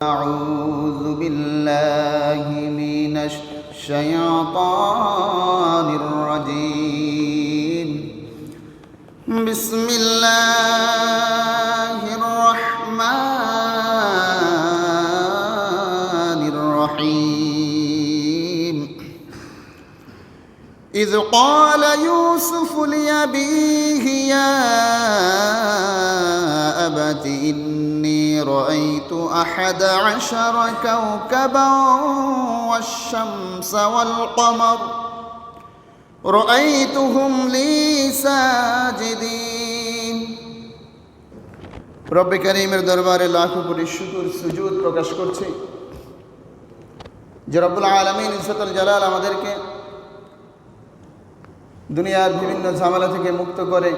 أعوذ بالله من الشيطان الرجيم بسم الله الرحمن الرحيم إذ قال يوسف لأبيه يا أبت إني رأيت 11 كوكبا والشمس والقمر رأيتهم لي ساجدين রব্বে কারীমের দরবারে লাখো কোটি শুকর সুজুদ প্রকাশ করছি যে রব্বুল আলামিন ইজ্জতুল জালাল আমাদেরকে দুনিয়ার বিভিন্ন ঝামেলা থেকে মুক্ত করে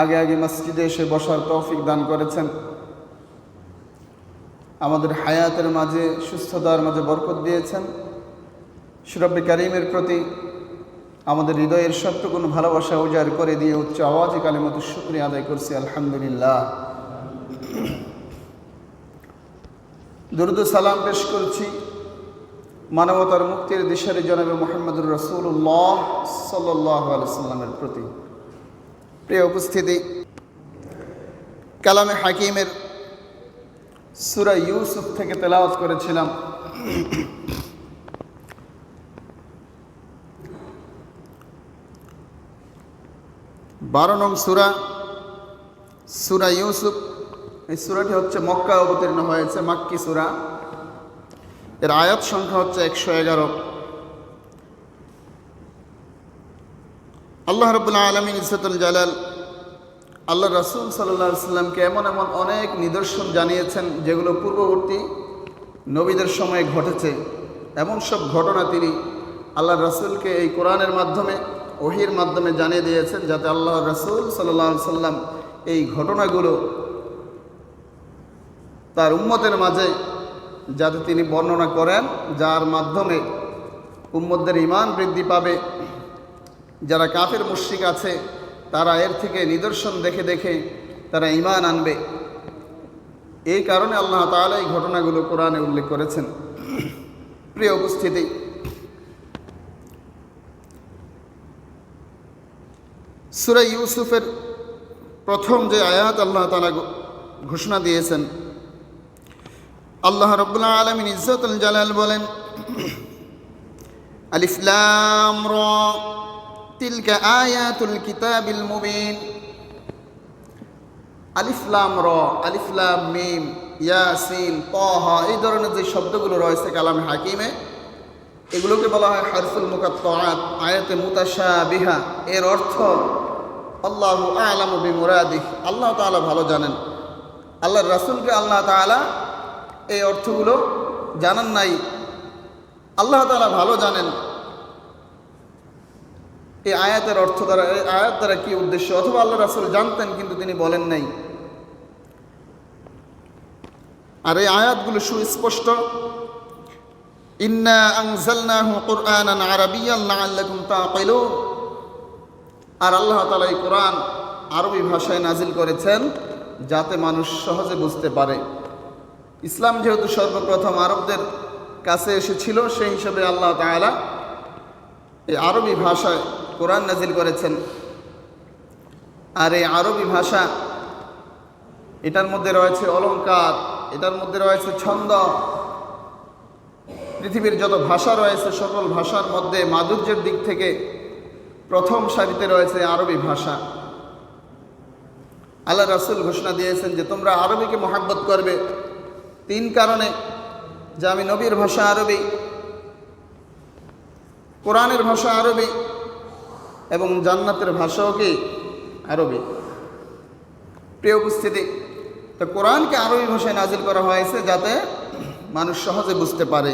আগে আগে মসজিদে এসে বসার তৌফিক দান করেছেন। আমাদের হায়াতের মাঝে সুস্থতার মাঝে বরকত দিয়েছেন। রব্বে কারীমের প্রতি আমাদের হৃদয়ের সবটুকুন ভালোবাসা উজাড় করে দিয়ে উচ্চ আওয়াজে কালিমাতুশ শুকরিয়া আদায় করছি আলহামদুলিল্লাহ। দরুদ ও সালাম পেশ করছি মানবতার মুক্তির দিশারি জনাবে মুহাম্মদুর রাসূলুল্লাহ সাল্লাল্লাহু আলাইহি সাল্লামের প্রতি। প্রিয় উপস্থিতি, কালামে হাকিমের সূরা ইউসুফ থেকে তেলাওয়াত করেছিলাম। 12 নং সূরা ইউসুফ। এই সূরাটি হচ্ছে মক্কায় অবতীর্ণ হয়েছে, মাক্কি সূরা। এর আয়াত সংখ্যা হচ্ছে 111। আল্লাহ রাব্বুল আলামিন ইজ্জতুল জালাল আল্লাহ রাসূল সাল্লাল্লাহু আলাইহি সাল্লামকে এমন এমন অনেক নিদর্শন জানিয়েছেন যেগুলো পূর্ববর্তী নবীদের সময়ে ঘটেছে। এমন সব ঘটনা তিনি আল্লাহ রাসূলকে এই কোরআনের মাধ্যমে, ওহীর মাধ্যমে জানিয়ে দিয়েছেন, যাতে আল্লাহ রাসূল সাল্লাল্লাহু আলাইহি সাল্লাম এই ঘটনাগুলো তার উম্মতের মাঝে যাতে তিনি বর্ণনা করেন, যার মাধ্যমে উম্মতদের ঈমান বৃদ্ধি পাবে। যারা কাফের মুশরিক আছে তারা এর থেকে নিদর্শন দেখে দেখে তারা ঈমান আনবে। এই কারণে আল্লাহ তাআলা এই ঘটনাগুলো কোরআনে উল্লেখ করেছেন। প্রিয় উপস্থিতি, সূরা ইউসুফের প্রথম যে আয়াত আল্লাহ তাআলা ঘোষণা দিয়েছেন, আল্লাহ রাব্বুল আলামিন ইজ্জতুল জালাল বলেন, আলিফ লাম রা তিলকা আয়াতুল কিতাবিল মুবিন। আলিফ লাম রা, আলিফ লাম মিম, ইয়াসিন, তাহা, এই ধরনের যে শব্দগুলো রয়েছে কালামে হাকিমে, এগুলোকে বলা হয় হারফুল মুকাত্তাআত, আয়াতে মুতাশাবিহা। এর অর্থ আল্লাহু আ'লামু বিমুরাদিহ, আল্লাহ তাআলা ভালো জানেন। আল্লাহর রাসূলকে আল্লাহ তাআলা এই অর্থগুলো জানান নাই, আল্লাহ তাআলা ভালো জানেন এই আয়াতের অর্থ দ্বারা, এই আয়াত দ্বারা কি উদ্দেশ্য, অথবা আল্লাহ রাসূল জানতেন কিন্তু তিনি বলেন নাই। আর এই আয়াতগুলো সুস্পষ্ট, ইন্না আনজালনাহু কুরআনান আরাবিয়্যান লাআল্লাকুম তাআকিলুন। আর আল্লাহ তাআলা এই কোরআন আরবি ভাষায় নাজিল করেছেন যাতে মানুষ সহজে বুঝতে পারে। ইসলাম যেহেতু সর্বপ্রথম আরবদের কাছে এসেছিল, সেই হিসাবে আল্লাহ তাআলা এই আরবি ভাষায় কোরআন নাজিল করেছেন। আর এই আরবি ভাষা, এটার মধ্যে রয়েছে অলংকার, এটার মধ্যে রয়েছে ছন্দ। পৃথিবীর যত ভাষা রয়েছে সকল ভাষার মধ্যে মাধুর্যের দিক থেকে প্রথম সারিতে রয়েছে আরবি ভাষা। আল্লাহ রাসূল ঘোষণা দিয়েছেন যে তোমরা আরবিকে মহব্বত করবে 3 কারণে, যে আমি নবীর ভাষা আরবি, কোরআনের ভাষা আরবি এবং জান্নাতের ভাষাও কি আরবি। প্রিয় উপস্থিতি, তো কোরআনকে আরবি ভাষায় নাজিল করা হয়েছে যাতে মানুষ সহজে বুঝতে পারে।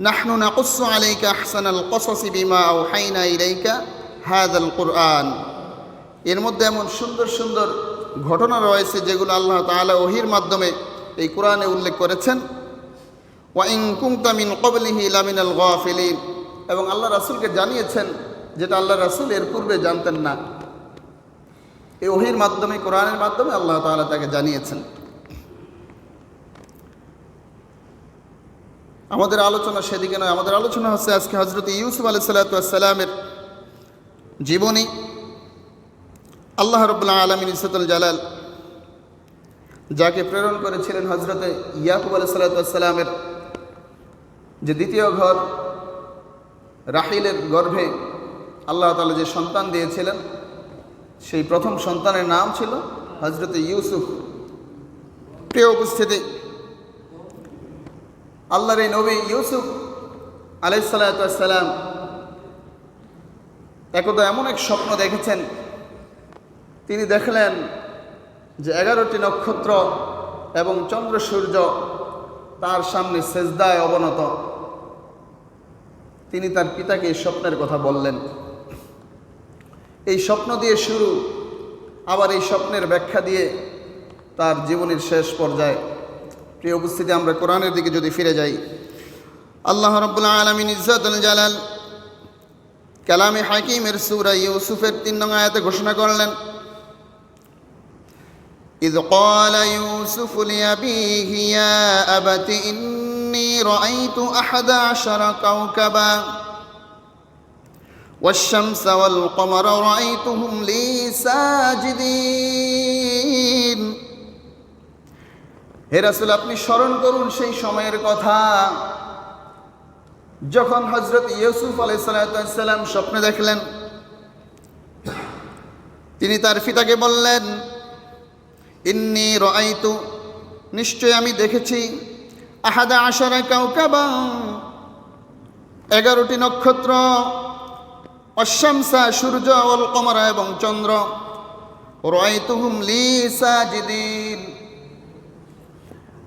নাহনু নাকুসসু আলাইকা আহসানাল কসসি বিমা আওহাইনা ইলাইকা হাযাল কুরআন। এর মধ্যে এমন সুন্দর সুন্দর ঘটনা রয়েছে যেগুলো আল্লাহ তাআলা ওহীর মাধ্যমে এই কোরআনে উল্লেখ করেছেন। ওয়া ইন কুনতা মিন ক্বাবলিহি লামিনাল গাফিলিন, এবং আল্লাহ রাসূলকে জানিয়েছেন যেটা আল্লাহ রাসূল এর পূর্বে জানতেন না। এই ওহীর মাধ্যমে, কোরআনের মাধ্যমে আল্লাহ তাআলা তাকে জানিয়েছেন। আমাদের আলোচনা সেদিকে নয়, আমাদের আলোচনা হচ্ছে আজকে হজরত ইউসুফ আলাইহিস সালামের জীবনী। আল্লাহ রাব্বুল আলামিন ইজ্জতুল জালাল যাকে প্রেরণ করেছিলেন হজরতে ইয়াকুব আলাইহিস সালামের যে দ্বিতীয় ঘর রাহিলের গর্ভে আল্লাহ তাআলা যে সন্তান দিয়েছিলেন, সেই প্রথম সন্তানের নাম ছিল হজরতে ইউসুফ। প্রিয় উপস্থিতি, আল্লাহর এই নবী ইউসুফ আলাইহিস সালাম একদা এমন এক স্বপ্ন দেখেছেন, তিনি দেখলেন যে 11টি নক্ষত্র এবং চন্দ্র সূর্য তার সামনে সেজদায় অবনত। তিনি তার পিতাকে এই স্বপ্নের কথা বললেন। এই স্বপ্ন দিয়ে শুরু, আবার এই স্বপ্নের ব্যাখ্যা দিয়ে তার জীবনের শেষ পর্যায়ে। প্রিয় উপস্থিতি, আমরা কোরআনের দিকে যদি ফিরে যাই, আল্লাহ রাব্বুল আলামিন ইজ্জতুল জালাল কালামে হাকিমের সূরা ইউসুফের 3 নং আয়াতে ঘোষণা করলেন, إذ قال يوسف لأبيه يا أبت إني رأيت 11 كوكبا والشمس والقمر رأيتهم لي ساجدين। হে রাসূল, আপনি স্মরণ করুন সেই সময়ের কথা যখন হযরত ইউসুফ আলাইহিস সালাম স্বপ্নে দেখলেন। তিনি তার পিতাকে বললেন, ইন্নী রাআইতু, নিশ্চয় আমি দেখেছি, 11 কাওকাবা, 11টি নক্ষত্র, অশামসা সূর্য, ওয়াল কমরা এবং চন্দ্র, রাআইতুহুম লি সাজিদিন,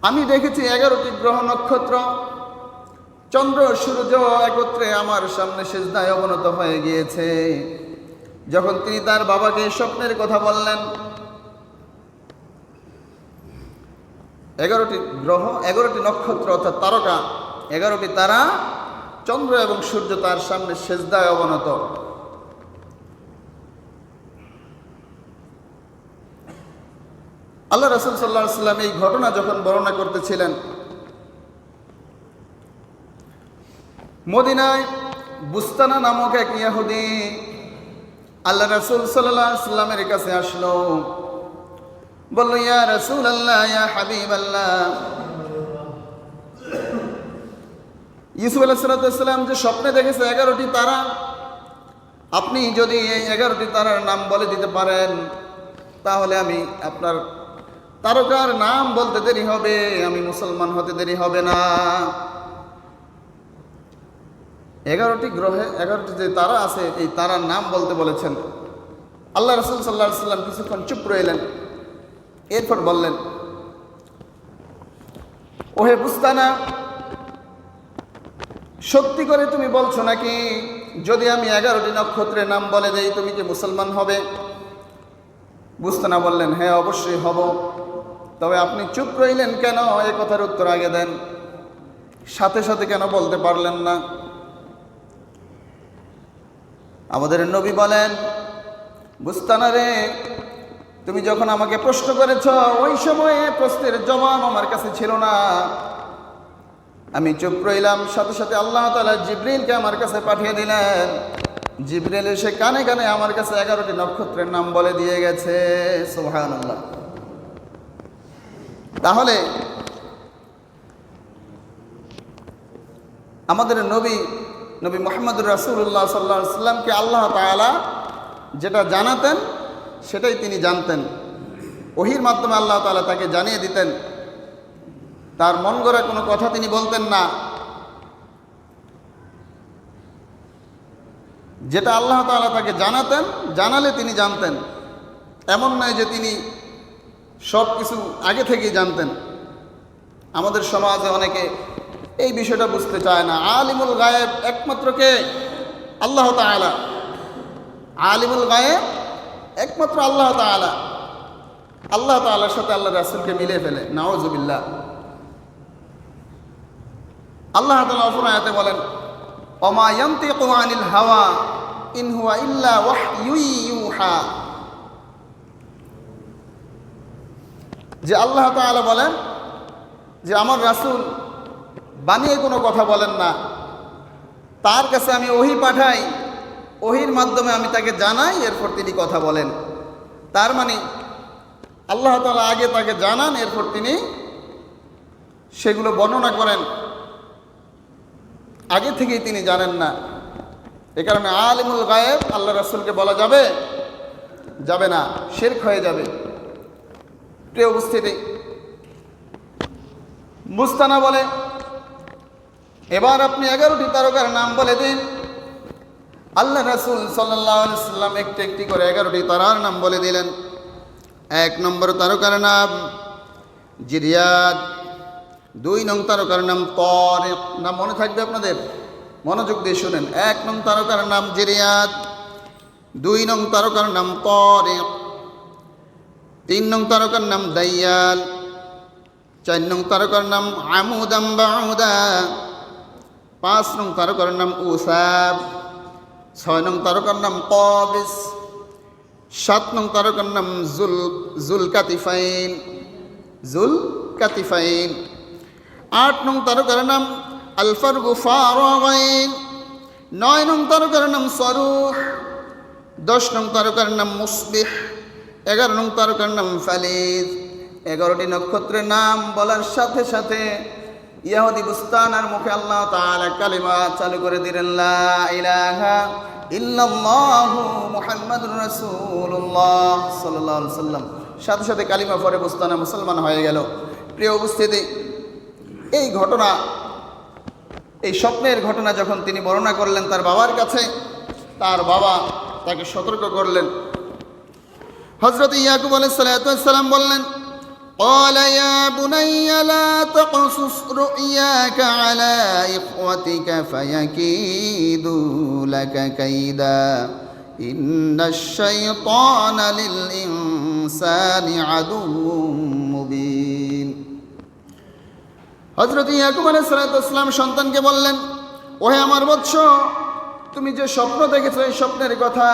আমি দেখেছি 11টি গ্রহ নক্ষত্র, চন্দ্র সূর্য একত্রে আমার সামনে সিজদায় অবনত হয়ে গিয়েছে। যখন তিনি তার বাবাকে স্বপ্নের কথা বললেন, 11টি গ্রহ, 11টি নক্ষত্র অর্থাৎ তারকা, 11টি তারা, চন্দ্র এবং সূর্য তার সামনে সিজদায় অবনত। আল্লাহ রাসূল সাল্লাল্লাহু আলাইহি ওয়াসাল্লাম এই ঘটনা যখন বর্ণনা করতেছিলেন, মদিনায় বুস্তানা নামক এক ইহুদি আল্লাহ রাসূল সাল্লাল্লাহু আলাইহি ওয়াসাল্লামের কাছে আসলো, বলল, ইয়া রাসূলুল্লাহ, ইয়া হাবিবাল্লাহ, ইউসুফ আলাইহিস সালাম যে স্বপ্নে দেখেছে 11টি তারা, আপনি যদি এই 11টি তারার নাম বলে দিতে পারেন তাহলে আমি আপনার তারকার নাম বলতে দেরি হবে, আমি মুসলমান হতে দেরি হবে না। 11টি গ্রহে 11টি যে তারা আছে, এই তারার নাম বলতে বলেছেন। আল্লাহ রাসূল সাল্লাল্লাহু আলাইহি ওয়াসাল্লাম কিছুক্ষণ চুপ রইলেন, এরপর বললেন, ওহে বুস্তানা, সত্যি করে তুমি বলছো নাকি যদি আমি 11টি নক্ষত্রের নাম বলে দেই তুমি কি মুসলমান হবে? বুস্তানা বললেন, হ্যাঁ অবশ্যই হব। তবে আপনি চুপ রইলেন কেন? এই কথার উত্তর আগে দেন, সাথে সাথে কেন বলতে পারলেন না? আমাদের নবী বলেন, বুস্তানা রে, তুমি যখন আমাকে প্রশ্ন করেছ ওই সময়ে প্রশ্নের জবাব আমার কাছে ছিল না, আমি চুপ রইলাম। সাথে সাথে আল্লাহ তাআলা জিবরিলকে আমার কাছে পাঠিয়ে দিলেন। জিবরিল এসে কানে কানে আমার কাছে 11টি নক্ষত্রের নাম বলে দিয়ে গেছে। সুবহানাল্লাহ। তাহলে আমাদের নবী মুহাম্মদুর রাসূলুল্লাহ সাল্লাল্লাহু আলাইহি ওয়াসাল্লামকে আল্লাহ তাআলা যেটা জানাতেন সেটাই তিনি জানতেন। ওহীর মাধ্যমে আল্লাহ তাআলা তাকে জানিয়ে দিতেন, তার মন গড়া কোনো কথা তিনি বলতেন না। যেটা আল্লাহ তাআলা তাকে জানাতেন, জানালে তিনি জানতেন, এমন নয় যে তিনি সব কিছু আগে থেকেই জানতেন। আমাদের সমাজে অনেকে এই বিষয়টা বুঝতে চায় না। আলিমুল গায়েব একমাত্র কে? আল্লাহ তাআলা। আলিমুল গায়েব একমাত্র আল্লাহ তাআলা। আল্লাহ তাআলার সাথে আল্লাহ রাসূলকে মিলিয়ে ফেলে, নাউযুবিল্লাহ। আল্লাহ তাআলা অপর আয়াতে বলেন, ওমা ইয়ানতিকু আনিল হাওয়া ইন হুয়া ইল্লা ওয়াহয়ুন ইউহা, যে আল্লাহ তাআলা বলেন যে আমার রাসূল বানিয়ে কোনো কথা বলেন না, তার কাছে আমি ওহী পাঠাই, ওহীর মাধ্যমে আমি তাকে জানাই, এরপর তিনি কথা বলেন। তার মানে আল্লাহ তাআলা আগে তাকে জানান, এরপর তিনি সেগুলো বর্ণনা করেন। আগে থেকেই তিনি জানেন না। এ কারণে আলিমুল গায়েব আল্লাহ রাসূলকে বলা যাবে যাবে না, শিরক হয়ে যাবে। প্রিয় উপস্থিতি, মুস্তানা বলে, এবার আপনি 11টি তারকার নাম বলে দিন। আল্লাহ রাসূল সাল্লাল্লাহু আলাইহি ওয়াসাল্লাম একটি একটি করে 11টি তারার নাম বলে দিলেন। 1 নম্বর তারকার নাম জিরিয়াদ, 2 নং তারকার নাম তারিক। নাম মনে থাকবে আপনাদের, মনোযোগ দিয়ে শুনেন। 1 নং তারকার নাম জিরিয়াদ, 2 নং তারকার নাম তারিক, 3 নং তারকার নাম দাইয়াল, 4 নং তারকার নাম আমুদাম বাউদা, 5 নং তারকার নাম উসাব, 6 নং তারকার নাম কাবিস, 7 নং তারকার নাম জুলকাতিফাইন, 8 নং তারকার নাম আলফারগু ফারাগাইন, 9 নং তারকার নাম সরুহ, 10 নং তারকার নাম মুসবিহ, 11 নং তারকার নাম ফালিজ। 11টি নক্ষত্রের নাম বলার সাথে সাথে ইহুদি বুস্তানার মুখে আল্লাহ তাআলা কালিমা চালু করে দিলেন, লা ইলাহা ইল্লাল্লাহু মুহাম্মাদুর রাসূলুল্লাহ সাল্লাল্লাহু আলাইহি ওয়াসাল্লাম। সাথে সাথে কালিমা পড়ে বুস্তানা মুসলমান হয়ে গেল। প্রিয় উপস্থিতি, এই ঘটনা, এই স্বপ্নের ঘটনা যখন তিনি বর্ণনা করলেন তার বাবার কাছে, তার বাবা তাকে সতর্ক করলেন। হযরত ইয়াকুব আলাইহিস সালাতু ওয়াস সালাম বললেন, قال يا بني لا تقصص رؤياك على إخوتك فيكيدوا لك كيدا إن الشيطان للإنسان عدو مبين। হযরত ইয়াকুব আলাইহিস সালাতু ওয়াস সালাম সন্তানকে বললেন, ওহে আমার বৎস, তুমি যে স্বপ্ন দেখেছো এই স্বপ্নের কথা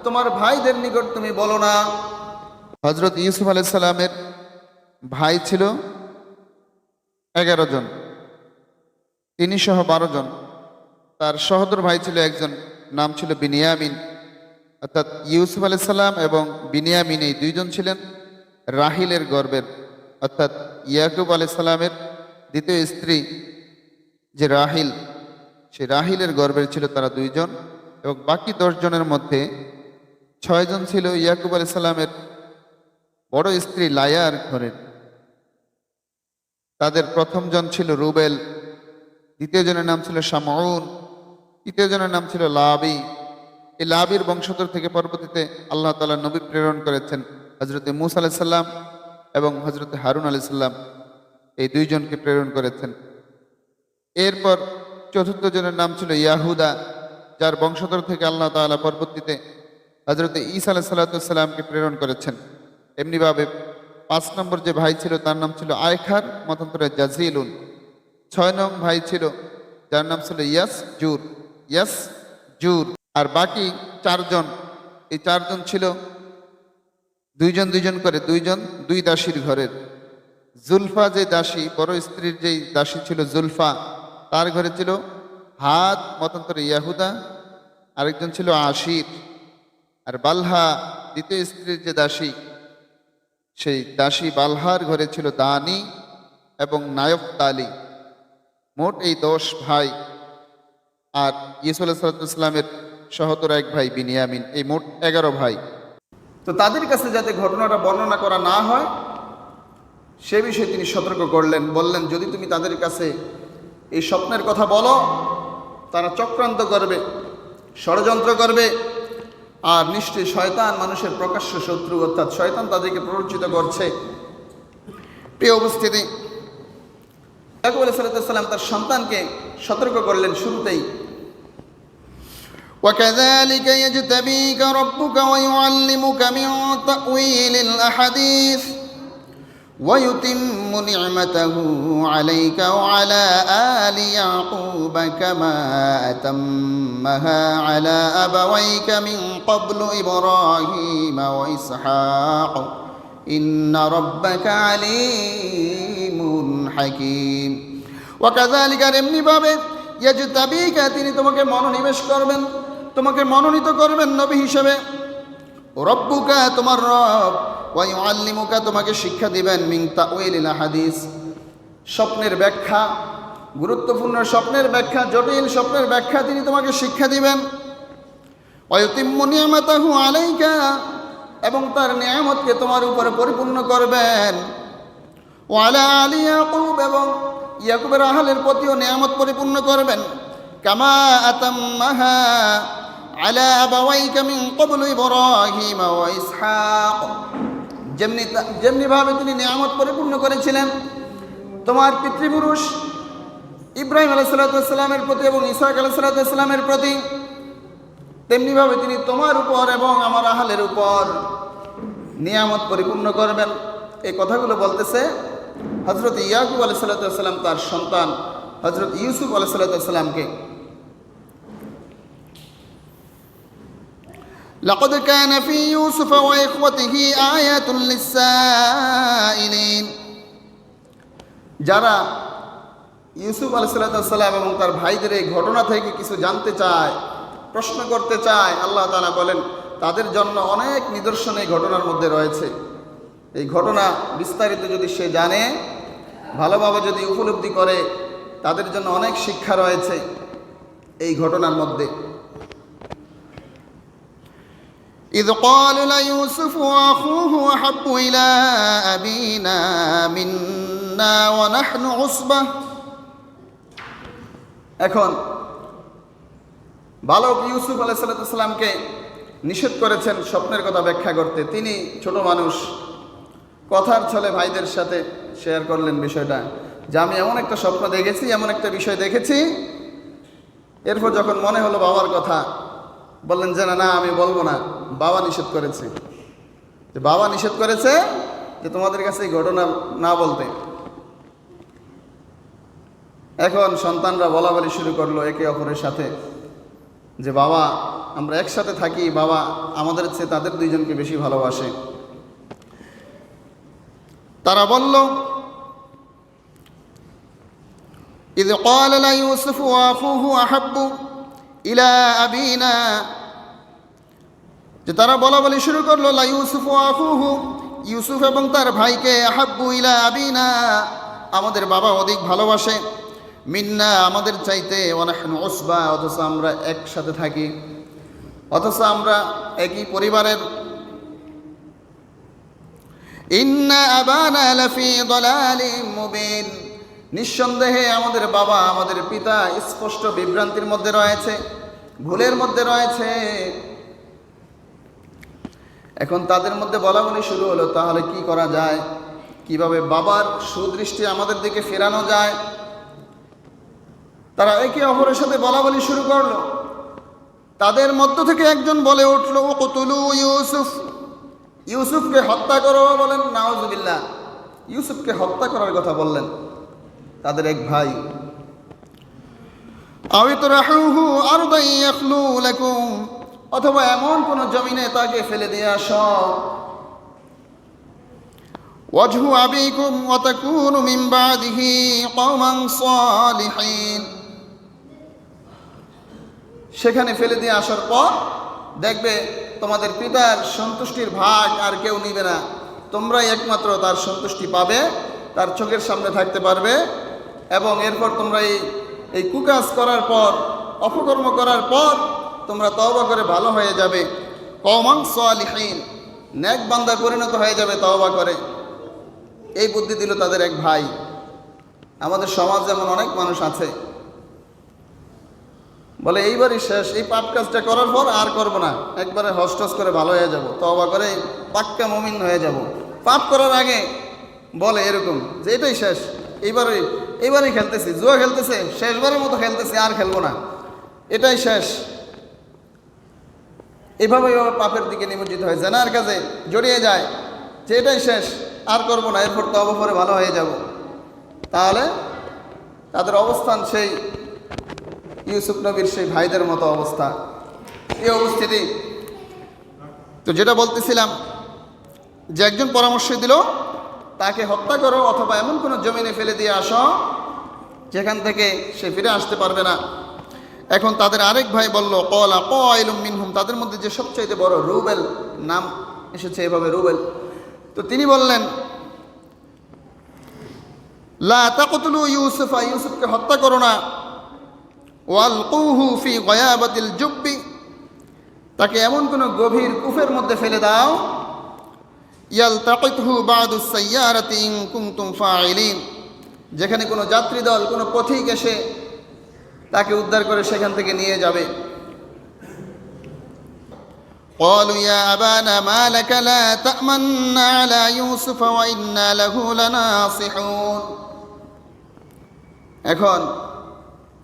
তোমার ভাইদের নিকট তুমি বলো না। হযরত ইউসুফ আলাইহিস সালামের ভাই ছিল 11 জন, তিনি সহ 12 জন। তার সহোদর ভাই ছিল একজন, নাম ছিল বিনিয়ামিন। অর্থাৎ ইউসুফ আলাইহিস সালাম এবং বিনিয়ামিন এই 2 জন ছিলেন রাহিলের গর্ভের, অর্থাৎ ইয়াকুব আলাইহিস সালামের দ্বিতীয় স্ত্রী যে রাহিল, সেই রাহিলের গর্ভের ছিল তারা 2 জন। এবং বাকি 10 জনের মধ্যে 6 জন ছিল ইয়াকুব আলাইহিস সালামের বড় স্ত্রী লায়ার ঘরের। তাদের প্রথম জন ছিল রুবেল, দ্বিতীয় জনের নাম ছিল শামউন, তৃতীয় জনের নাম ছিল লাবি। এই লাবির বংশধর থেকে পরবর্তীতে আল্লাহ তাআলা নবী প্রেরণ করেছেন হযরত মূসা আলাইহিস সালাম এবং হযরত হারুন আলাইহিস সালাম, এই 2 জনকে প্রেরণ করেছেন। এরপর চতুর্থ জনের নাম ছিল ইয়াহুদা, যার বংশধর থেকে আল্লাহ তাআলা পরবর্তীতে হযরত ঈসা আলাইহিস সালামকে প্রেরণ করেছেন। এমনিভাবে 5 নম্বর যে ভাই ছিল তার নাম ছিল আয়খার, মতান্তরে জাজিলুন। 6 নং ভাই ছিল যার নাম ছিল ইয়াসজুর। আর বাকি 4 জন, এই 4 জন ছিল 2 জন 2 জন করে, 2 জন 2 দাসীর ঘরের। জুলফা যে দাসী, বড় স্ত্রীর যেই দাসী ছিল জুলফা, তার ঘরে ছিল হাত, মতান্তরে ইয়াহুদা, আরেকজন ছিল আশির। আর বালহা দ্বিতীয় স্ত্রীর যে দাসী, সেই দাসী বালহার ঘরে ছিল দানি এবং নায়ফতালি। মোট এই 10 ভাই। আর ইউসুফ আলাইহিস সালামের সহোদর এক ভাই বিনিয়ামিন, এই মোট 11 ভাই। তো তাদের কাছে যাতে ঘটনাটা বর্ণনা করা না হয় সে বিষয়ে তিনি সতর্ক করলেন, বললেন যদি তুমি তাদের কাছে এই স্বপ্নের কথা বলো তারা চক্রান্ত করবে, ষড়যন্ত্র করবে, আর নিশ্চয়ই শয়তান মানুষের প্রকাশ্য শত্রু, অর্থাৎ শয়তান তাদেরকে প্ররোচিত করছে। প্রিয় উপস্থিতি, ইয়াকুব আলাইহিস সালাম তার সন্তানকে সতর্ক করলেন শুরুতেই, وَكَذَلِكَ يَجْتَبِيكَ رَبُّكَ وَيُعَلِّمُكَ مِن تَأْوِيلِ الْأَحَادِيثِ وَيُتِمُّ نِعْمَتَهُ عَلَيْكَ وَعَلَى آلِ يَعْقُوبَ كَمَا أَتَمَّهَا عَلَى أَبَوَيْكَ مِن قَبْلُ إِبْرَاهِيمَ وَإِسْحَاقَ إِنَّ رَبَّكَ عَلِيمٌ حَكِيمٌ ওয়াকাযালিকা, এমনিভাবে ইয়াজতাবিকা, তিনি তোমাকে মনোনিবেশ করবেন, তোমাকে মনোনীত করবেন নবী হিসেবে। রব্বুকা, তোমার রব, ওয়া ইউআল্লিমুকা, তোমাকে শিক্ষা দিবেন, মিন তাউইলিল হাদিস, স্বপ্নের ব্যাখ্যা, গুরুত্বপূর্ণ স্বপ্নের ব্যাখ্যা, জটিল স্বপ্নের ব্যাখ্যা তিনি তোমাকে শিক্ষা দিবেন। ওয়া ইউতিম্মু নি'মাতাহু আলাইকা, এবং তার নিয়ামতকে তোমার উপরে পরিপূর্ণ করবেন। ওয়া আলা আলি ইয়াকুব, এবং ইয়াকুবের আহলের প্রতিও নিয়ামত পরিপূর্ণ করবেন। কামা আতাম্মাহা আলা আবাওয়াইকা মিন ক্বাবলু ইব্রাহিম ওয়া ইসহাক, যেমনিভাবে তিনি নিয়ামত পরিপূর্ণ করেছিলেন তোমার পিতৃপুরুষ ইব্রাহিম আলাইহিসসালামের প্রতি এবং ইসহাক আলাইহিসসালামের প্রতি, তেমনিভাবে তিনি তোমার উপর এবং আমার আহলের উপর নিয়ামত পরিপূর্ণ করবেন। এই কথাগুলো বলতেছে হযরত ইয়াকুব আলাইহিসসালাম তার সন্তান হযরত ইউসুফ আলাইহিসসালামকে। লাকাদ কানা ফি ইউসুফ ওয়া ইখওয়াতিহি আয়াতুল লিসাইলিন, যারা ইউসুফ আলাইহিসসালাম এবং তার ভাইদের এই ঘটনা থেকে কিছু জানতে চায়, প্রশ্ন করতে চায়, আল্লাহ তাআলা বলেন তাদের জন্য অনেক নিদর্শন এই ঘটনার মধ্যে রয়েছে। এই ঘটনা বিস্তারিত যদি সে জানে, ভালোভাবে যদি উপলব্ধি করে, তাদের জন্য অনেক শিক্ষা রয়েছে এই ঘটনার মধ্যে। إذ قال ليوسف وأخوه أحب إلى أبينا منا ونحن عصبة, এখন বালক ইউসুফ আলাইহিসসালামকে নিষেধ করেছেন স্বপ্নের কথা ব্যাখ্যা করতে। তিনি ছোট মানুষ, কথার ছলে ভাইদের সাথে শেয়ার করলেন বিষয়টা, যে আমি এমন একটা স্বপ্ন দেখেছি, এমন একটা বিষয় দেখেছি। এরপর যখন মনে হলো বাবার কথা, বললেন যে না, আমি বলবো না, বাবা নিষেধ করেছে, যে বাবা নিষেধ করেছে যে তোমাদের কাছে এই ঘটনা না বলতে। এখন সন্তানরা বলা বলি শুরু করলো একে অপরের সাথে, যে বাবা আমরা একসাথে থাকি, বাবা আমাদের চেয়ে তাদের দুইজনকে বেশি ভালোবাসে। তারা বলল إذ قال ليوسف وأخوه أحب إلى أبينا, যে তারা বলা বলি শুরু করলো লাইউসুফ ওয়া আখুহু, ইউসুফ এবং তার ভাইকে, আহাব্বু ইলা আবিনা, আমাদের বাবা অধিক ভালোবাসে, মিন্না, আমাদের চাইতে, ওয়া নাহনু উসবা, অথচ আমরা একসাথে থাকি, অথচ আমরা একই পরিবারের। ইন্না আবানা লাফি দালালিম মুবিন, নিঃসন্দেহে আমাদের বাবা, আমাদের পিতা স্পষ্ট বিভ্রান্তির মধ্যে রয়েছে, ভুলের মধ্যে রয়েছে। এখন তাদের মধ্যে বলা বলি শুরু হলো, তাহলে কি করা যায়, কিভাবে বাবার সুদৃষ্টি আমাদের দিকে ফেরানো যায়। তারা একে অপরের সাথে বলা বলি শুরু করলো। তাদের মধ্য থেকে একজন বলে উঠল, উকতুলু ইউসুফ, ইউসুফকে হত্যা করো। বলেন নাউজুবিল্লাহ, ইউসুফকে হত্যা করার কথা বললেন তাদের এক ভাই। আউতরাহুহু আরদান ইয়াখলু লাকুম, অথবা এমন কোন জমিনে তাকে ফেলে দিয়ে আসো। ওয়াজহু আবিকুম ওয়া তাকুনু মিন বাদিহি কওমান সালিহিন, সেখানে ফেলে দিয়ে আসার পর দেখবে তোমাদের পিতার সন্তুষ্টির ভাগ আর কেউ নিবে না, তোমরাই একমাত্র তার সন্তুষ্টি পাবে, তার চোখের সামনে থাকতে পারবে। এবং এরপর তোমরা এই কুকাজ করার পর, অপকর্ম করার পর তোমরা তওবা করে ভালো হয়ে যাবে, কওমান সালিহিন, নেক বান্দায় পরিণত হয়ে যাবে তওবা করে। এই বুদ্ধি দিল তাদের এক ভাই। আমাদের সমাজ যেমন অনেক মানুষ আছে, বলে এইবারই শেষ, এই পাপ কাজটা করার পর আর করব না, একবারে হস্টস করে ভালো হয়ে যাব, তওবা করে পাক্কা মুমিন হয়ে যাব। পাপ করার আগে বলে এরকম যে এটাই শেষ, এইবারই খেলতেছি, জুয়া খেলতেছে, শেষবারের মতো খেলতেছি, আর খেলবো না, এটাই শেষ। এইভাবে পাপের দিকে নিমজ্জিত হয়, জেনার কাজে জড়িয়ে যায়, যে এটাই শেষ, আর করবো না, এরপর তওবা করে ভালো হয়ে যাব। তাহলে তাদের অবস্থান সেই ইউসুফ নবীর সেই ভাইদের মতো অবস্থা, এই অবস্থিতি। তো যেটা বলতেছিলাম, যে একজন পরামর্শ দিল তাকে হত্যা করো, অথবা এমন কোনো জমিনে ফেলে দিয়ে আসো যেখান থেকে সে ফিরে আসতে পারবে না। এখন তাদের আরেক ভাই বলল, ক্বালা কায়লুম মিনহুম, তাদের মধ্যে যে সবচাইতে বড়, রুবেল নাম এসেছে এভাবে, রুবেল। তো তিনি বললেন, লা তাকতুলু ইউসুফা, ইউসুফকে হত্যা করো না, ওয়ালকুহু ফি গয়াবাতিল জুব্বি, তাকে এমন কোনো গভীর কূপের মধ্যে ফেলে দাও, ইয়ালতাকিতহু বাদুস সাইয়ারাতি ইন কুনতুম ফাইলিন, যেখানে কোনো যাত্রী দল, কোনো পথিক এসে তাকে উদ্ধার করে সেখান থেকে নিয়ে যাবে। ক্বালু ইয়া আবানা মা লাকা লা তা'মান্না আলা ইউসুফ ওয়া ইন্না লাহু লানাসিহুন। এখন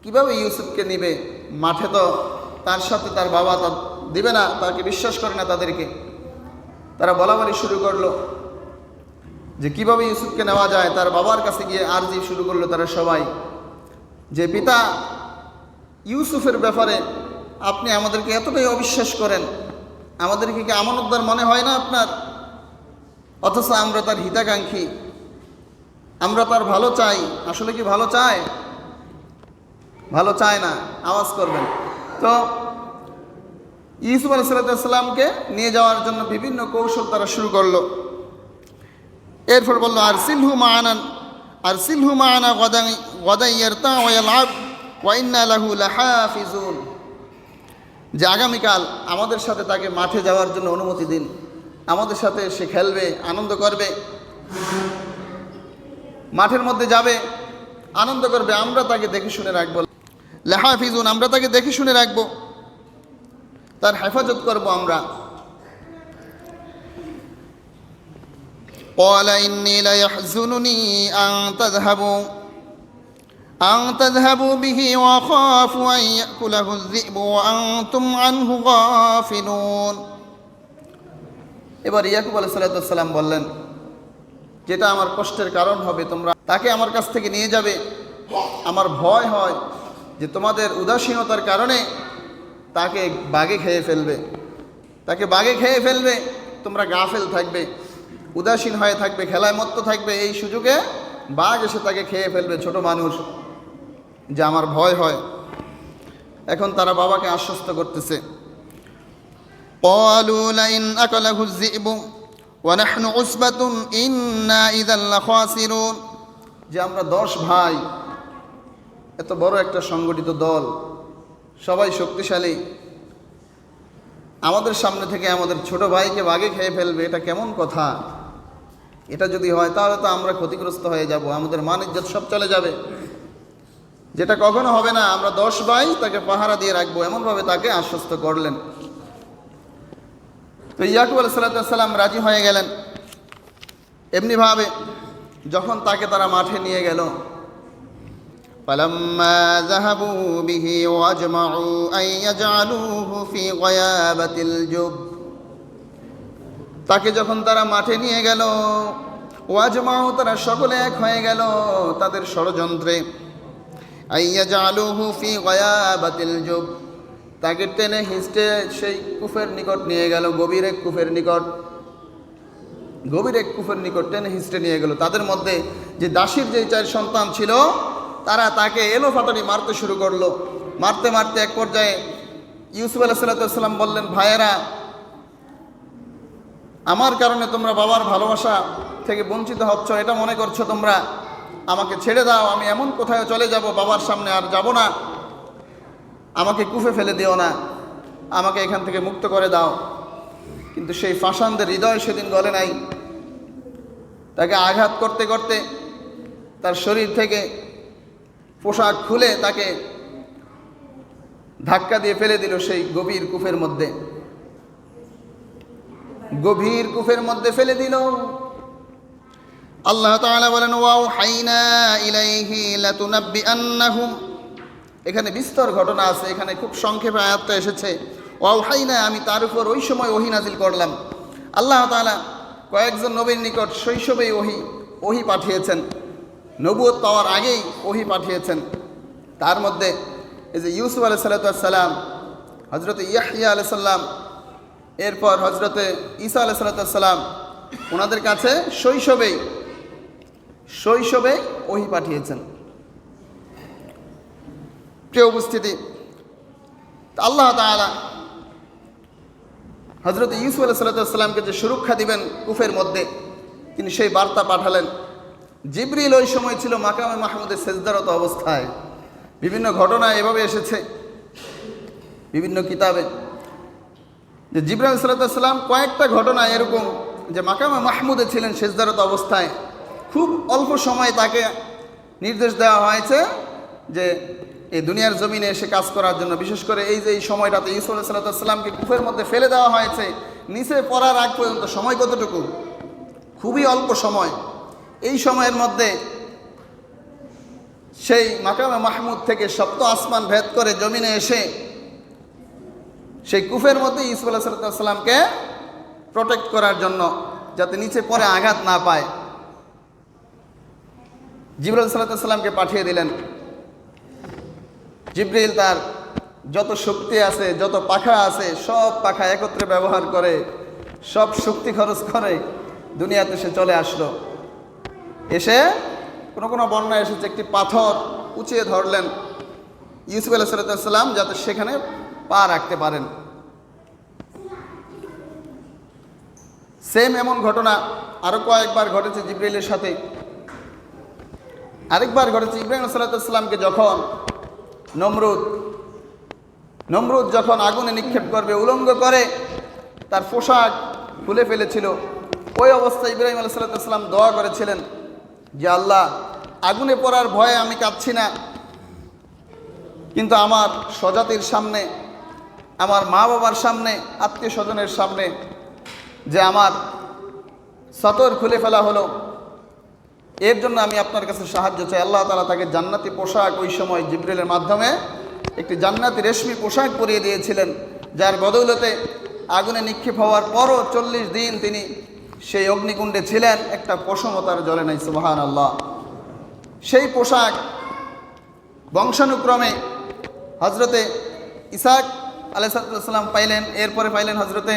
কিভাবে ইউসুফকে নিবে? মাঠে তো তার সাথে তার বাবা তা দিবে না, তাকে বিশ্বাস করে না তাদেরকে। তারা বলাবলি শুরু করলো যে কিভাবে ইউসুফকে নেওয়া যায়। তার বাবার কাছে গিয়ে আরজি শুরু করলো তারা সবাই, যে পিতা, ইউসুফের ব্যাপারে আপনি আমাদেরকে এতটাই অবিশ্বাস করেন, আমাদেরকে কি আমানতদার মনে হয় না আপনার? অথচ আমরা তার হিতাকাঙ্ক্ষী, আমরা তার ভালো চাই। আসলে কি ভালো চায়? ভালো চায় না। আওয়াজ করবেন। তো ইউসুফ আলাইহিস সালামকে নিয়ে যাওয়ার জন্য বিভিন্ন কৌশল তারা শুরু করলো। এরপর বললো, আরসিলহু মা'ানা গাদান ইয়ারতা ওয়া ইয়ালআব ওয়া ইন্না লাহু লাহাফিজুন, যে আগামীকাল আমাদের সাথে তাকে মাঠে যাওয়ার জন্য অনুমতি দিন, আমাদের সাথে সে খেলবে, আনন্দ করবে, মাঠের মধ্যে যাবে, আনন্দ করবে, আমরা তাকে দেখে শুনে রাখবো। লাহাফিজুন, আমরা তাকে দেখে শুনে রাখবো, তার হেফাজত করব আমরা। ক্বালা ইন্নী লায়াহযুনুনী আন তাযহাবু বিহি ওয়া আখাফু আন ইয়াকুলাহু আয-যি'বু ওয়া আনতুম আনহু গাফিলুন। এবার ইয়াকুব আলাইহিস সালাম বললেন, যেটা আমার কষ্টের কারণ হবে, তোমরা তাকে আমার কাছ থেকে নিয়ে যাবে, আমার ভয় হয় যে তোমাদের উদাসীনতার কারণে তাকে বাঘে খেয়ে ফেলবে, তাকে বাঘে খেয়ে ফেলবে, তোমরা গাফেল থাকবে, উদাসীন হয়ে থাকবে, খেলায় মত্ত থাকবে, এই সুযোগে বাঘ এসে তাকে খেয়ে ফেলবে, ছোট মানুষ, যে আমার ভয় হয়। এখন তারা বাবাকে আশ্বস্ত করতেছে। ক্বালু লাইন আকালাহু আয-যি'বু ওয়া নাহনু উসবাতুন ইন্না ইযাল লাখাসিরুন, যে আমরা 10 ভাই, এত বড় একটা সংগঠিত দল, সবাই শক্তিশালী, আমাদের সামনে থেকে আমাদের ছোট ভাইকে বাঘে খেয়ে ফেলবে, এটা কেমন কথা? এটা যদি হয় তাহলে তো আমরা ক্ষতিগ্রস্ত হয়ে যাব, আমাদের মান ইজ্জত সব চলে যাবে, যেটা কখনো হবে না। আমরা 10 ভাই তাকে পাহারা দিয়ে রাখবো, এমনভাবে তাকে আশ্বস্ত করলেন। তো ইয়াকুব আলাইহিস সালাম রাজি হয়ে গেলেন। এমনিভাবে যখন তাকে তারা মাঠে নিয়ে গেল, فلما ذهبوا به واجمعوا أن يجعلوه في غيابة الجب, তাকে যখন তারা মাঠে নিয়ে গেল, ওয়াজমাউ, তারা সকলে এক হয়ে গেল তাদের ষড়যন্ত্রে, আন ইয়াজআলুহু ফি গয়াবাতিল জুব, তাকে টেনে হিঁচড়ে সেই কূপের নিকট নিয়ে গেল, গভীর এক কূপের নিকট টেনে হিঁচড়ে নিয়ে গেল। তাদের মধ্যে যে দাসীর যে 4 সন্তান ছিল, তারা তাকে এলোপাতাড়ি মারতে শুরু করলো। মারতে মারতে এক পর্যায়ে ইউসুফ আলাইহিস সালাম বললেন, ভাইয়েরা, আমার কারণে তোমরা বাবার ভালোবাসা থেকে বঞ্চিত হচ্ছ, এটা মনে করছো তোমরা, আমাকে ছেড়ে দাও, আমি এমন কোথায় চলে যাব, বাবার সামনে আর যাব না, আমাকে কূপে ফেলে দিও না, আমাকে এখান থেকে মুক্ত করে দাও। কিন্তু সেই ফাঁসানদের হৃদয় সেদিন গলে নাই। তাকে আঘাত করতে করতে তার শরীর থেকে পোশাক খুলে তাকে ধাক্কা দিয়ে ফেলে দিল সেই গভীর কূপের মধ্যে ফেলে দিল। আল্লাহ তাআলা বলেন, ওয়াওহাইনা ইলাইহি লাতুনাব্বিআন্নাহুম, এখানে বিস্তর ঘটনা আছে, এখানে খুব সংক্ষেপে আয়াতটা এসেছে। ওয়াওহাইনা, আমি তার উপর ওই সময় ওহী নাজিল করলাম। আল্লাহ তাআলা কয়েকজন নবীর নিকট শৈশবেই ওহী পাঠিয়েছেন, নবুয়ত পাওয়ার আগেই ওহী পাঠিয়েছেন। তার মধ্যে এই যে ইউসুফ আলাইহিস সালাম, হযরত ইয়াহইয়া আলাইহিস সালাম, এরপর হযরতে ঈসা আলাইহিস সালাম, ওনাদের কাছে শৈশবেই ওহী পাঠিয়েছেন। প্রিয় উপস্থিতি, আল্লাহ তাআলা হযরত ইউসুফ আলাইহিস সালামকে যে সুরক্ষা দিবেন কুফের মধ্যে, তিনি সেই বার্তা পাঠালেন। জিবরিল ওই সময় ছিল মাকামে মাহমুদে সেজদারত অবস্থায়। বিভিন্ন ঘটনা এভাবে এসেছে বিভিন্ন কিতাবে যে জিবরাইল আলাইহিস সালাম কয়েকটা ঘটনা এরকম যে মাকামে মাহমুদে ছিলেন সেজদারত অবস্থায়। খুব অল্প সময় তাকে নির্দেশ দেওয়া হয়েছে যে এই দুনিয়ার জমিনে এসে কাজ করার জন্য। বিশেষ করে এই যে এই সময়টাতে ইউসুফ আলাইহিস সালামকে কুফের মধ্যে ফেলে দেওয়া হয়েছে, নিচে পড়ার আগ পর্যন্ত সময় কতটুকু? খুবই অল্প সময়। এই সময়ের মধ্যে সেই মাকামে মাহমুদ থেকে সপ্ত আসমান ভেদ করে জমিনে এসে সেই কুফের মধ্যে ইউসুফ আলাইহিস সালামকে প্রোটেক্ট করার জন্য, যাতে নিচে পরে আঘাত না পায়, জিবরাইল আলাইহিস সালামকে পাঠিয়ে দিলেন। জিবরিল তার যত শক্তি আছে, যত পাখা আছে, সব পাখা একত্রে ব্যবহার করে, সব শক্তি খরচ করে দুনিয়াতে সে চলে আসলো। এসে কোনো বর্ণায় এসেছে একটি পাথর উঁচিয়ে ধরলেন ইউসুফ আলাইহিস সালাম যাতে সেখানে পা রাখতে পারেন। সেম এমন ঘটনা আরও কয়েকবার ঘটেছে জিবরিলের সাথে। আরেকবার ঘটেছে ইব্রাহিম আলাইহিস সালামকে যখন নমরুদ যখন আগুনে নিক্ষেপ করবে, উলঙ্গ করে তার পোশাক খুলে ফেলেছিল, ওই অবস্থায় ইব্রাহিম আলাইহিস সালাম দোয়া করেছিলেন যে আল্লাহ, আগুনে পড়ার ভয়ে আমি কাঁদছি না, কিন্তু আমার স্বজাতির সামনে, আমার মা বাবার সামনে, আত্মীয় স্বজনের সামনে যে আমার সতর খুলে ফেলা হলো, এর জন্য আমি আপনার কাছে সাহায্য চাই। আল্লাহ তাআলা তাকে জান্নাতি পোশাক ওই সময় জিবরিলের মাধ্যমে একটি জান্নাতি রেশমি পোশাক পরিয়ে দিয়েছিলেন, যার বদৌলতে আগুনে নিক্ষেপ হওয়ার পরও 40 দিন তিনি সেই অগ্নিকুণ্ডে ছিলেন, একটা পশমও তার জ্বলে নাই। সুবহানাল্লাহ। সেই পোশাক বংশানুক্রমে হজরতে ইসাক আলাইহিস সালাম পাইলেন, এরপরে পাইলেন হজরতে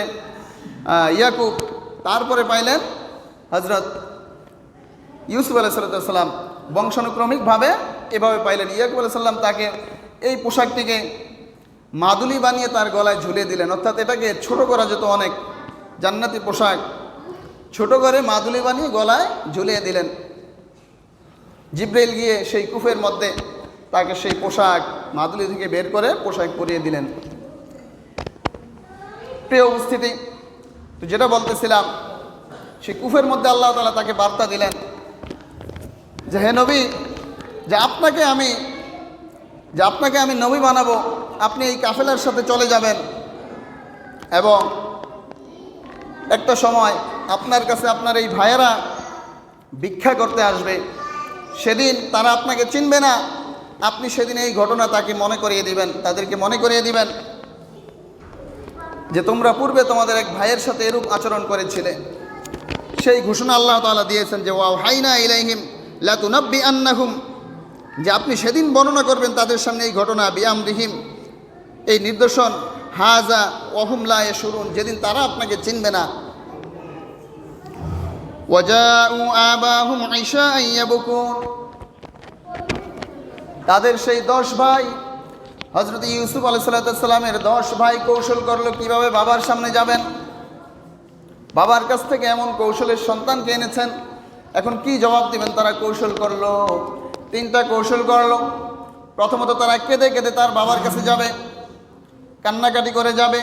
ইয়াকুব, তারপরে পাইলেন হজরত ইউসুফ আলাইহিস সালাম। বংশানুক্রমিকভাবে এভাবে পাইলেন। ইয়াকুব আলাইহিস সালাম তাকে এই পোশাকটিকে মাদুলি বানিয়ে তার গলায় ঝুলিয়ে দিলেন, অর্থাৎ এটাকে ছোট করা যেত অনেক, জান্নাতি পোশাক ছোট করে মাদুলি বানিয়ে গলায় ঝুলিয়ে দিলেন। জিবরাইল গিয়ে সেই কুফের মধ্যে তাকে সেই পোশাক মাদুলি থেকে বের করে পোশাক পরিয়ে দিলেন। প্রিয় উপস্থিতি, তো যেটা বলতেছিলাম, সেই কুফের মধ্যে আল্লাহ তাআলা তাকে বার্তা দিলেন যে হে নবী, যে আপনাকে আমি নবী বানাবো, আপনি এই কাফেলার সাথে চলে যাবেন এবং একটা সময় আপনার কাছে আপনার এই ভাইয়েরা ভিক্ষা করতে আসবে, সেদিন তারা আপনাকে চিনবে না, আপনি সেদিন এই ঘটনা তাদেরকে মনে করিয়ে দিবেন যে তোমরা পূর্বে তোমাদের এক ভাইয়ের সাথে এরূপ আচরণ করেছিলে। সেই ঘোষণা আল্লাহ তাআলা দিয়েছেন যে ওয়াহাইনা ইলাইহিম লাতুনাব্বিআন্নাহুম, যে আপনি সেদিন বর্ণনা করবেন তাদের সামনে এই ঘটনা, বিআমরিহিম, এই নিদর্শন, হাজা ওয়াহুম লা ইয়াশুরুন, যেদিন তারা আপনাকে চিনবে না। ওয়াজাউ আবাহুম ইশাআন ইয়াবকুন, তাদের সেই 10 ভাই, হযরত ইউসুফ আলাইহিস সালামের 10 ভাই কৌশল করলো কিভাবে বাবার সামনে যাবেন। বাবার কাছ থেকে এমন কৌশলের সন্তানকে এনেছেন, এখন কি জবাব দিবেন? তারা কৌশল করলো, 3টা কৌশল করলো। প্রথমত তারা কেঁদে কেঁদে তার বাবার কাছে যাবে, কান্নাকাটি করে যাবে।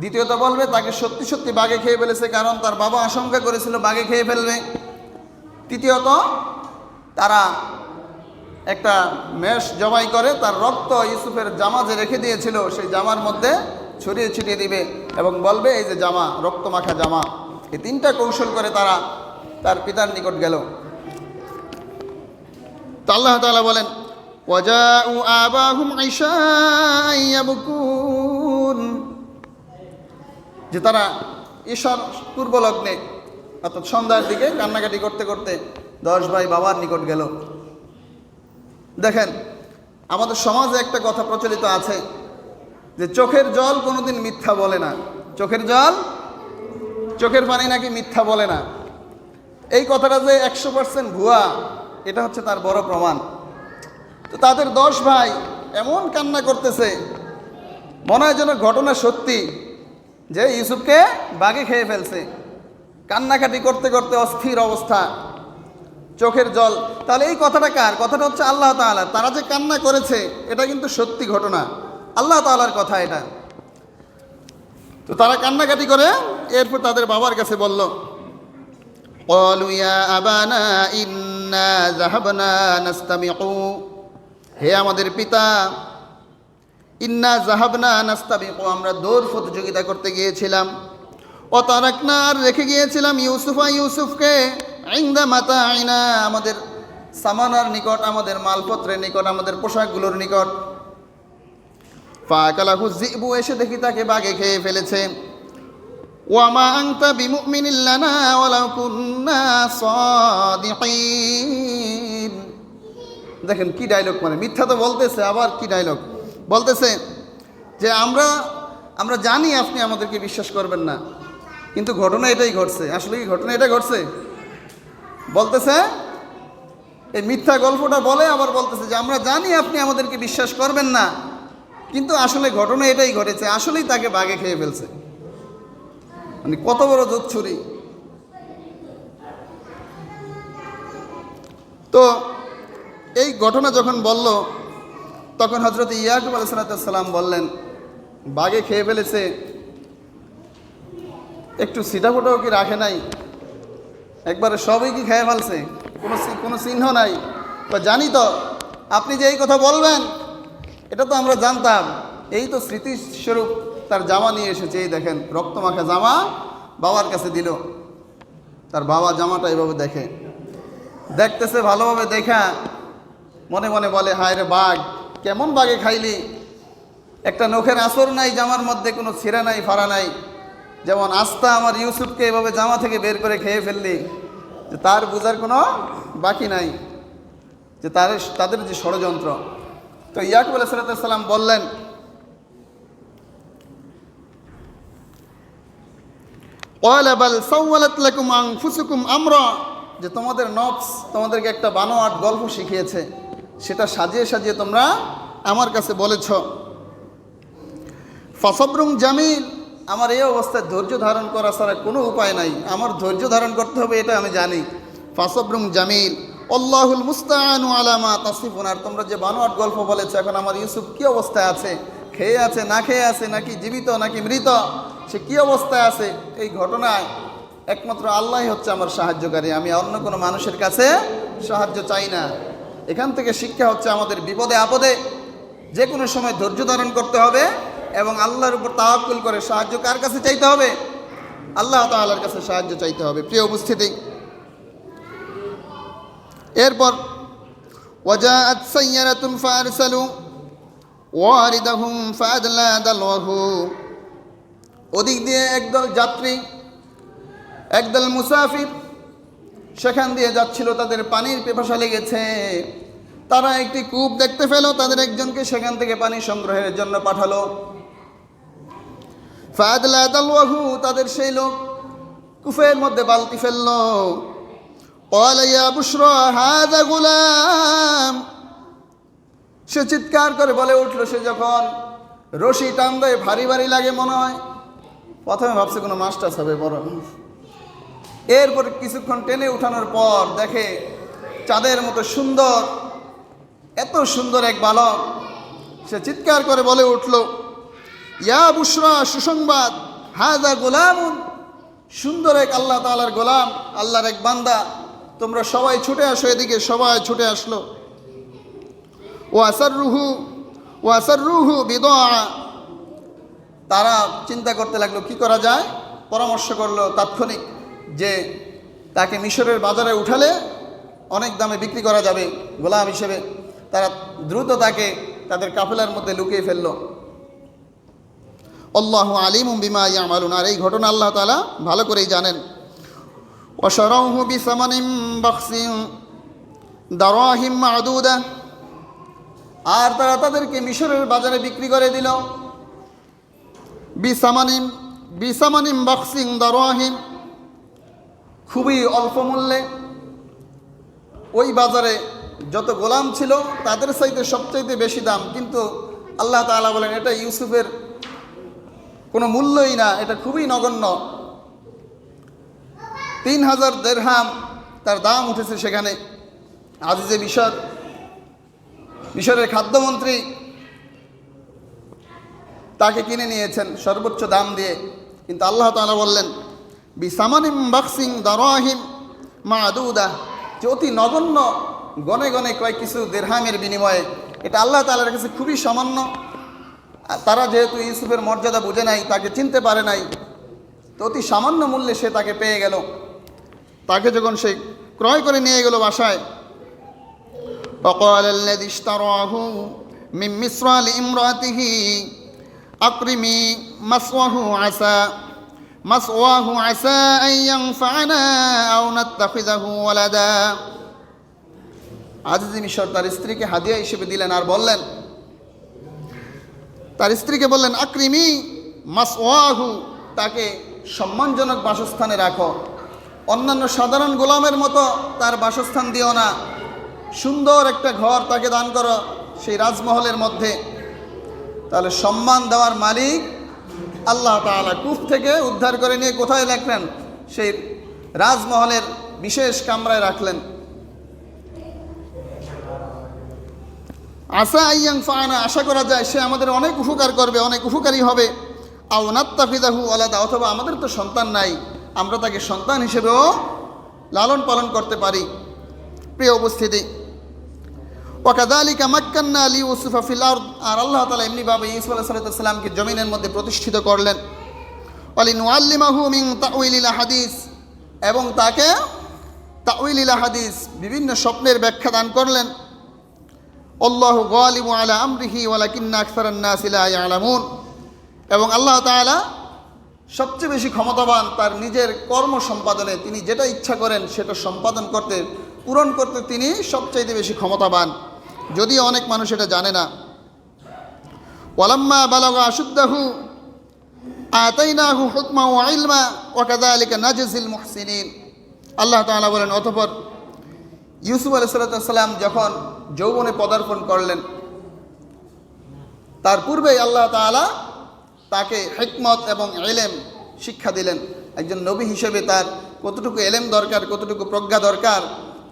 দ্বিতীয়ত বলবে তাকে সত্যি সত্যি বাঘে খেয়ে ফেলেছে, কারণ তার বাবা আশঙ্কা করেছিল বাঘে খেয়ে ফেলবে। তৃতীয়ত তারা একটা মেষ জবাই করে তার রক্ত ইউসুফের জামা যে রেখে দিয়েছিল সেই জামার মধ্যে ছড়িয়ে ছিটিয়ে দিবে এবং বলবে এই যে জামা, রক্ত মাখা জামা। এই 3টা কৌশল করে তারা তার পিতার নিকট গেল। তো আল্লাহ তাআলা বলেন ওয়াজাউ আবাহুম ইশাআন ইয়াবকুন, যে তারা ঈশার পূর্ব লগ্নে অর্থাৎ সন্ধ্যার দিকে কান্নাকাটি করতে করতে 10 ভাই বাবার নিকট গেল। দেখেন, আমাদের সমাজে একটা কথা প্রচলিত আছে যে চোখের জল কোনোদিন মিথ্যা বলে না। চোখের পানি নাকি মিথ্যা বলে না। এই কথাটা যে 100% ভুয়া, এটা হচ্ছে তার বড় প্রমাণ। তো তাদের 10 ভাই এমন কান্না করতেছে, মনে হয় যেন ঘটনা সত্যি যে ইউসুফকে বাঘে খেয়ে ফেলছে। কান্নাকাটি করতে করতে অস্থির অবস্থা, চোখের জল। তাহলে এই কথাটা কার? কথাটা হচ্ছে আল্লাহ তাআলার। তারা যে কান্না করেছে এটা কিন্তু সত্যি ঘটনা, আল্লাহ তাআলার কথা এটা। তো তারা কান্নাকাটি করে এরপর তাদের বাবার কাছে বলল, ক্বালু ইয়া আবানা ইন্না যাহাবনা নাস্তামিউ, হে আমাদের পিতা, ইন্না যাহাবনা নাস্তাবিকু, আমরা দৌড় প্রতিযোগিতা করতে গিয়েছিলাম। ও তারাকনা, আর রেখে গিয়েছিলাম ইউসুফকে ইনদা মাতাইনা, আমাদের সামানার নিকট, আমাদের মালপত্রের নিকট, আমাদের পোশাকগুলোর নিকট। ফাকালাহু যিবু, এসে দেখি তাকে বাঘে খেয়ে ফেলেছে। ওয়া মা আনতা বিমুমিনিন লানা ওয়ালাউ কুন্না সাদিকিন। দেখেন কি ডায়লগ, মানে মিথ্যা তো বলতেছে, আবার কি ডায়লগ বলতেছে যে আমরা জানি আপনি আমাদেরকে বিশ্বাস করবেন না, কিন্তু ঘটনা এটাই ঘটছে। আসলে কি ঘটনা এটা ঘটছে? বলতেছে এই মিথ্যা গল্পটা বলে, আবার বলতেছে যে আমরা জানি আপনি আমাদেরকে বিশ্বাস করবেন না, কিন্তু আসলে ঘটনা এটাই ঘটেছে, আসলেই তাকে বাঘে খেয়ে ফেলছে। মানে কত বড় জোচ্ছুরি! তো এই ঘটনা যখন বলল, তখন হযরত ইয়াকুব আলাইহিস সালাম বললেন, বাঘে খেয়ে ফেলেছে, একটু ছিটাফোটাও কি রাখে নাই? একবারে সবই কি খেয়ে ফেলছে? কোনো চিহ্ন নাই? তো জানি তো আপনি যে এই কথা বলবেন, এটা তো আমরা জানতাম। এই তো স্মৃতিস্বরূপ তার জামা নিয়ে এসেছে, এই দেখেন রক্তমাখা জামা বাবার কাছে দিল। তার বাবা জামাটা এইভাবে দেখতেছে, ভালোভাবে দেখা মনে মনে বলে, হায় রে বাঘ, কেমন বাঘে খাইলি? একটা নখের আঁচড় নাই জামার মধ্যে, কোনো ছিঁড়া নাই, ফাড়া নাই। যেমন আস্তা আমার ইউসুফকে এভাবে জামা থেকে বের করে খেয়ে ফেললি, যে তার বোঝার কোনো বাকি নাই যে তাদের যে ষড়যন্ত্র। তো ইয়াকুব আলাইহিস সালাম বললেন, ক্বালা বাল সাওয়ালাত লাকুম আনফুসুকুম আমরা, যে তোমাদের নফস তোমাদেরকে একটা বানোয়াট গল্প শিখিয়েছে, সেটা সাজিয়ে সাজিয়ে তোমরা আমার কাছে বলেছ। ফাসবরুন জামিল, আমার এই অবস্থায় ধৈর্য ধারণ করা ছাড়া কোনো উপায় নাই, আমার ধৈর্য ধারণ করতে হবে এটা আমি জানি। ফাসবরুন জামিল আল্লাহুল মুস্তাআনু আলা মা তাসিফুন, আর তোমরা যে বানোয়াট গল্প বলেছ, এখন আমার ইউসুফ কি অবস্থায় আছে, খেয়ে আছে না খেয়ে আছে, নাকি জীবিত নাকি মৃত, সে কি অবস্থায় আছে, এই ঘটনায় একমাত্র আল্লাহই হচ্ছে আমার সাহায্যকারী, আমি অন্য কোনো মানুষের কাছে সাহায্য চাই না। এখান থেকে শিক্ষা হচ্ছে আমাদের বিপদে আপদে যে কোনো সময় ধৈর্য ধারণ করতে হবে এবং আল্লাহর উপর তাওয়াক্কুল করে সাহায্য কার কাছে চাইতে হবে? আল্লাহ তাআলার কাছে সাহায্য চাইতে হবে। প্রিয় উপস্থিতি, এরপর ওয়াজাআত সাইয়ারাতুন ফারসালু ওয়ারিদাহুম ফাআদলা দালওয়াহু, ওদিক দিয়ে একদল যাত্রী, একদল মুসাফির সেখান দিয়ে যাচ্ছিল, তাদের পানির পিপাসা লেগেছে। তারা একটি কূপ দেখতে পেল, তাদের একজনকে সেখান থেকে পানি সংগ্রহের জন্য পাঠালো। ফাআদলা দালওয়াহু, তাদের সেই লোক কূপের মধ্যে বালতি ফেলল। ক্বালা ইয়া বুশরা হাযা গুলাম, সে চিৎকার করে বলে উঠল, সে যখন রশি টান দেয় ভারী ভারী লাগে মনে হয়। প্রথমে ভাবছে কোনো মাছ টাছ হবে বড়, এরপর কিছুক্ষণ টেনে উঠানোর পর দেখে চাঁদের মতো সুন্দর, এত সুন্দর এক বালক। সে চিৎকার করে বলে উঠল, ইয়া বুশরা, সুসংবাদ, হাযা গোলামুন, সুন্দর এক আল্লাহ তাআলার গোলাম, আল্লাহর এক বান্দা, তোমরা সবাই ছুটে আসো এদিকে। সবাই ছুটে আসলো। ওয়াসাররুহু বিদআ, তারা চিন্তা করতে লাগলো কি করা যায়। পরামর্শ করলো তাৎক্ষণিক যে তাকে মিশরের বাজারে উঠালে অনেক দামে বিক্রি করা যাবে গোলাম হিসেবে। তারা দ্রুত তাকে তাদের কাফেলার মধ্যে লুকিয়ে ফেলল। আল্লাহু আলিমুম বিমা ইয়ামালুন, আর এই ঘটনা আল্লাহ তাআলা ভালো করেই জানেন। ওয়াশারাউহু বিসামানিন বাখসিন দারাহিম মা'দুদা, আর তারা তাদেরকে মিশরের বাজারে বিক্রি করে দিল। বিসামানিন বাখসিন দারাহিম, খুবই অল্প মূল্যে। ওই বাজারে যত গোলাম ছিল তাদের চাইতে সবচাইতে বেশি দাম, কিন্তু আল্লাহ তাআলা বলেন এটা ইউসুফের কোনো মূল্যই না, এটা খুবই নগণ্য। 3000 দিরহাম তার দাম উঠেছে সেখানে। আজিজে মিশরের খাদ্যমন্ত্রী তাকে কিনে নিয়েছেন সর্বোচ্চ দাম দিয়ে, কিন্তু আল্লাহ তাআলা বললেন বিসামানিম বাক্সিং দারাহিম মাদুদা, যে অতি নগণ্য গনে গনে কয়েক কিছু দিরহামের বিনিময়ে, এটা আল্লাহ তাআলার কাছে খুবই সামান্য। তারা যেহেতু ইউসুফের মর্যাদা বুঝে নাই, তাকে চিনতে পারে নাই, তো অতি সামান্য মূল্যে সে তাকে পেয়ে গেল। তাকে যখন সে ক্রয় করে নিয়ে গেল বাসায়, وقال الذي اشتراه من مصر لامرأته أكرمي مثواه عسى أن ينفعنا أو نتخذه ولدا। আজিজ মিশর তার স্ত্রীকে হাদিয়া হিসেবে দিলেন, আর বললেন, তার স্ত্রীকে বললেন আকরিমি মাসওয়াহু, তাকে সম্মানজনক বাসস্থানে রাখো, অন্যান্য সাধারণ গোলামের মতো তার বাসস্থান দিও না, সুন্দর একটা ঘর তাকে দান করো সেই রাজমহলের মধ্যে। তাহলে সম্মান দেওয়ার মালিক আল্লাহ তাআলা কুফ থেকে উদ্ধার করে নিয়ে কোথায় রাখলেন? সেই রাজমহলের বিশেষ কামরায় রাখলেন। আসা আইয়াং ফানা, আশা করা যায় সে আমাদের অনেক উপকার করবে, অনেক উপকারী হবে। আও নাত্তাফিদাহু আলাদা, অথবা আমাদের তো সন্তান নাই, আমরা তাকে সন্তান হিসেবেও লালন পালন করতে পারি। প্রিয় উপস্থিতি, ওয়াকাযালিকা মাক্কান্না লিইউসুফা ফিল আরদ, আর আল্লাহ তাআলা এমনিভাবে ইউসুফ আলাইহিস সালামকে জমিনের মধ্যে প্রতিষ্ঠিত করলেন। ওয়ালিনুআল্লিমাহু মিন তাউইলিল হাদিস, এবং তাকে তাউইলিল হাদিস বিভিন্ন স্বপ্নের ব্যাখ্যা দান করলেন। আল্লাহু গালিবু আলা আমরিহি ওয়ালাকিন্না আকসারান নাসি লা ইয়ালামুন, এবং আল্লাহ তাআলা সবচেয়ে বেশি ক্ষমতাবান তার নিজের কর্ম সম্পাদনে। তিনি যেটা ইচ্ছা করেন সেটা সম্পাদন করতে, পূরণ করতে তিনি সবচাইতে বেশি ক্ষমতাবান, যদিও অনেক মানুষ এটা জানে না। ওয়ালাম্মা বালাগা আশুদ্দাহু আতাইনাহু হুকমা ওয়া ইলমা ওয়া কাযালিকা নাজজিল মুহসিনিন। আল্লাহ তাআলা বলেন, অতঃপর ইউসুফ আলাইহিস সালাম যখন যৌবনে পদার্পণ করলেন, তার পূর্বেই আল্লাহ তাআলা তাকে হিকমত এবং ইলম শিক্ষা দিলেন। একজন নবী হিসেবে তার কতটুকু ইলম দরকার, কতটুকু প্রজ্ঞা দরকার,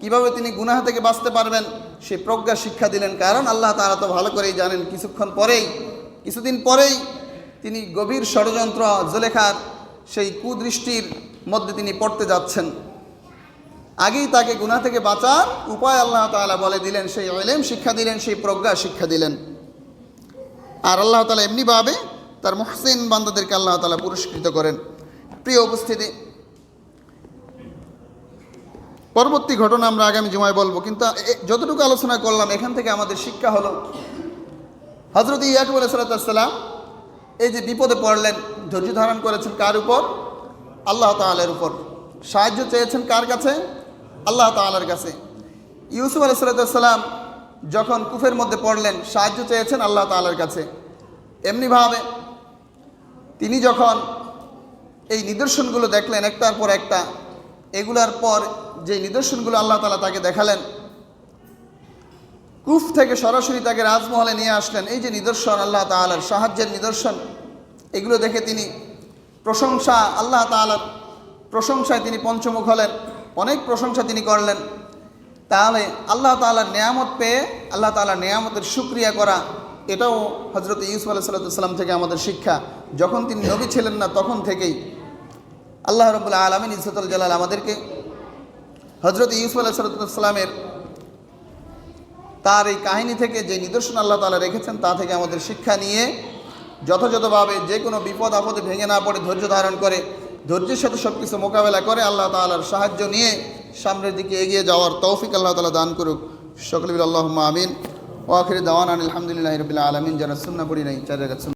কিভাবে তিনি গুনাহ থেকে বাঁচতে পারবেন, সেই প্রজ্ঞা শিক্ষা দিলেন। কারণ আল্লাহ তাআলা তো ভালো করেই জানেন কিছুদিন পরেই তিনি গভীর ষড়যন্ত্র, জুলেখার সেই কুদৃষ্টির মধ্যে তিনি পড়তে যাচ্ছেন। আগেই তাকে গুনাহ থেকে বাঁচার উপায় আল্লাহ তাআলা বলে দিলেন, সেই ইলম শিক্ষা দিলেন, সেই প্রজ্ঞা শিক্ষা দিলেন। আর আল্লাহ তাআলা এমনিভাবে তার মুহসিন বান্দাদেরকে আল্লাহ তাআলা পুরস্কৃত করেন। প্রিয় উপস্থিতি, পরবর্তী ঘটনা আমরা আগামী জুমায় বলবো, কিন্তু যতটুকু আলোচনা করলাম এখান থেকে আমাদের শিক্ষা হলো, হযরত ইয়াকুব আলাইহিস সালাম এই যে বিপদে পড়লেন, ধৈর্য ধারণ করেছেন কার উপর? আল্লাহ তাআলার উপর। সাহায্য চেয়েছেন কার কাছে? আল্লাহ তাআলার কাছে। ইউসুফ আলাইহিস সালাম যখন কুফের মধ্যে পড়লেন, সাহায্য চেয়েছেন আল্লাহ তাআলার কাছে। এমনিভাবে তিনি যখন এই নিদর্শনগুলো দেখলেন একটার পর একটা, এগুলার পর যে নিদর্শনগুলো আল্লাহ তাআলা তাকে দেখালেন, কুফ থেকে সরাসরি তাকে রাজমহলে নিয়ে আসলেন। এই যে নিদর্শন, আল্লাহ তাআলার সাহায্যের নিদর্শন, এগুলো দেখে তিনি আল্লাহ তাআলার প্রশংসায় তিনি পঞ্চমুখ হলেন, অনেক প্রশংসা তিনি করলেন। তাহলে আল্লাহ তাআলার নেয়ামত পেয়ে আল্লাহ তাআলার নেয়ামতের শুকরিয়া করা, এটাও হযরত ইউসুফ আলাইহিস সালাম থেকে আমাদের শিক্ষা। যখন তিনি নবী ছিলেন না তখন থেকেই আল্লাহ রাব্বুল আলামিন ইজ্জতুল জালাল আমাদেরকে হযরত ইউসুফ আলাইহিস সালামের তার এই কাহিনী থেকে যে নিদর্শন আল্লাহ তাআলা রেখেছেন তা থেকে আমাদের শিক্ষা নিয়ে যথাযথভাবে যে কোনো বিপদ আপদে ভেঙে না পড়ে ধৈর্য ধারণ করে, ধৈর্যের সাথে সব কিছু মোকাবেলা করে আল্লাহ তাআলার সাহায্য নিয়ে সামনের দিকে এগিয়ে যাওয়ার তৌফিক আল্লাহ তাআলা দান করুক। সকলে বলি আল্লাহুম্মা আমিন। ওয়া আখিরু দাওয়ানা আলহামদুলিল্লাহি রাব্বিল আলামিন। যারা সুন্নাহ পড়ি নাই 4 রাকাত